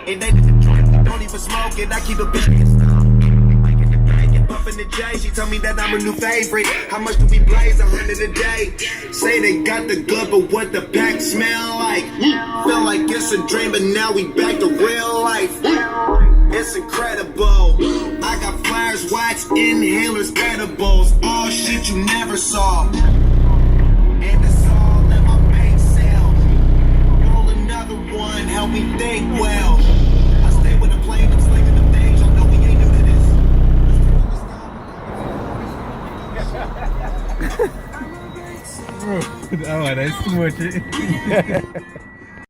And they don't even smoke it, I keep a bitch buffing the J, she told me that I'm a new favorite. How much do we blaze? 100 a day. Say they got the good, but what the pack smell like? Feel like it's a dream, but now we back to real life. It's incredible. I got flyers, wax, inhalers, edibles, all shit you never saw. And it's all in my bank cell. Roll another one, help me think well. I stay with the plane, I'm slinging the things, y'all know we ain't new to this. Oh, that's too much.